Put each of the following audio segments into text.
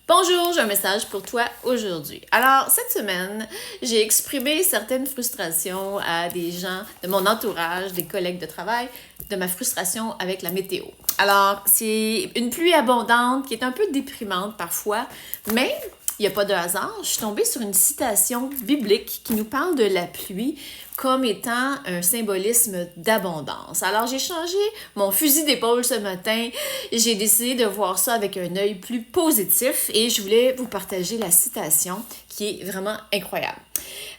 Bonjour, j'ai un message pour toi aujourd'hui. Alors, cette semaine, j'ai exprimé certaines frustrations à des gens de mon entourage, des collègues de travail, de ma frustration avec la météo. Alors, c'est une pluie abondante qui est un peu déprimante parfois, mais il n'y a pas de hasard. Je suis tombée sur une citation biblique qui nous parle de la pluie comme étant un symbolisme d'abondance. Alors, j'ai changé mon fusil d'épaule ce matin. J'ai décidé de voir ça avec un œil plus positif et je voulais vous partager la citation qui est vraiment incroyable.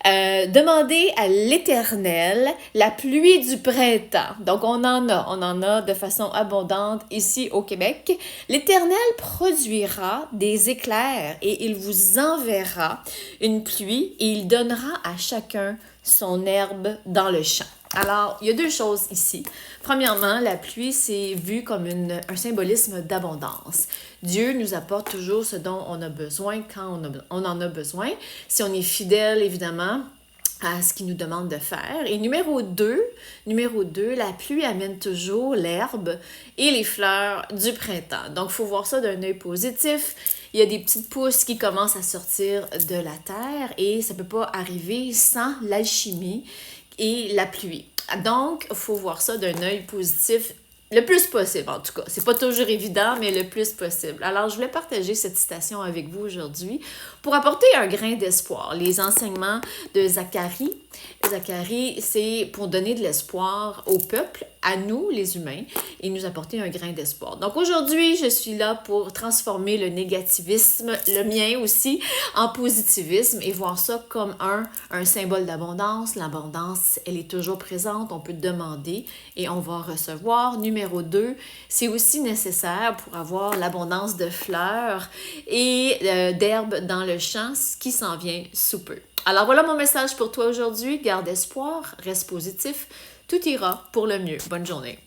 Demandez à l'Éternel la pluie du printemps. Donc, on en a de façon abondante ici au Québec. L'Éternel produira des éclairs et il vous enverra une pluie et il donnera à chacun son herbe dans le champ. Alors, il y a deux choses ici. Premièrement, la pluie, c'est vu comme un symbolisme d'abondance. Dieu nous apporte toujours ce dont on a besoin quand on en a besoin. Si on est fidèle, évidemment, à ce qu'il nous demande de faire. Et numéro 2, la pluie amène toujours l'herbe et les fleurs du printemps. Donc, il faut voir ça d'un œil positif. Il y a des petites pousses qui commencent à sortir de la terre et ça ne peut pas arriver sans l'alchimie et la pluie. Donc, il faut voir ça d'un œil positif le plus possible, en tout cas. C'est pas toujours évident, mais le plus possible. Alors, je voulais partager cette citation avec vous aujourd'hui pour apporter un grain d'espoir. Les enseignements de Zacharie. Zacharie, c'est pour donner de l'espoir au peuple, à nous, les humains, et nous apporter un grain d'espoir. Donc, aujourd'hui, je suis là pour transformer le négativisme, le mien aussi, en positivisme et voir ça comme un symbole d'abondance. L'abondance, elle est toujours présente, on peut demander et on va recevoir. Numéro 2, c'est aussi nécessaire pour avoir l'abondance de fleurs et d'herbes dans le champ, ce qui s'en vient sous peu. Alors voilà mon message pour toi aujourd'hui. Garde espoir, reste positif, tout ira pour le mieux. Bonne journée.